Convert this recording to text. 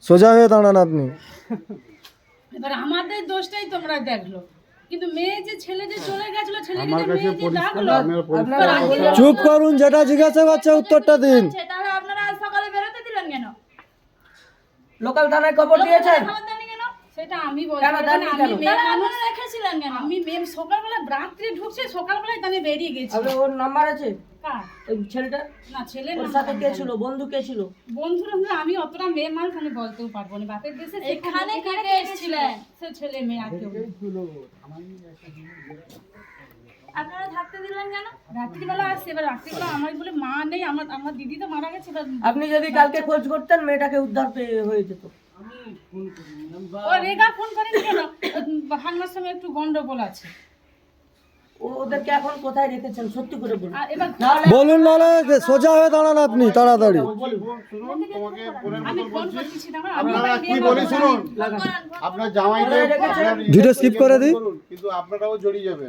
সোজা হয়ে দাঁড়ান আপনি। এবার আমাদের দোষটাই তোমরা দেখলো, কিন্তু মেয়ে যে ছেলে যে চলে গেছিল, ছেলেকে যে মেয়ে যে ডাকলো, চুপ করুন, যেটা জিজ্ঞাসা করছে উত্তরটা দিন। তাহলে আপনারা আজ সকালে বেরোতে দিলেন কেন? লোকাল থানায় খবর দিয়েছেন? সেটা আমি বলছি, আমি মেয়ে মানুষ রেখেছিলেন কেন? আমি মেয়ে সকালবেলা রাত্রে ঢুকছে, সকালবেলায় আমি বেরিয়ে গেছি। ওর নাম্বার আছে? কার? ওই ছেলেটা না, ছেলে ওর সাথে কে ছিল? বন্ধু কে ছিল? বন্ধুরা আমি অতটা মেয়ে মানুষ আমি বলতেও পারবো না। বাপের দেশে এখানে কে কে এসেছিলেন? সে ছেলে মেয়ে আর কেউ। আপনারা থাকতে দিলেন কেন? রাত্রিবেলা আসছে, এবার রাত্রিবেলা আমার বলে মা নেই, আমার দিদি তো মারা গেছে। আপনি যদি কালকে খোঁজ করতেন মেয়েটাকে উদ্ধার হয়ে যেত। ও রেগা ফোন করেনি কেন? ভাগনার সঙ্গে একটু গন্ডগোল আছে। ওদেরকে এখন কোথায় রেখেছেন সত্যি করে বলুন। বলুন, নাহলে সোজা হয়ে দাঁড়ান আপনি তাড়াতাড়ি। আমি ফোন করতেছি না, আপনারা কি বলি শুনুন, আপনার জামাইকে ভিডিও স্কিপ করে দিই, কিন্তু আপনারাও জড়িয়ে যাবেন।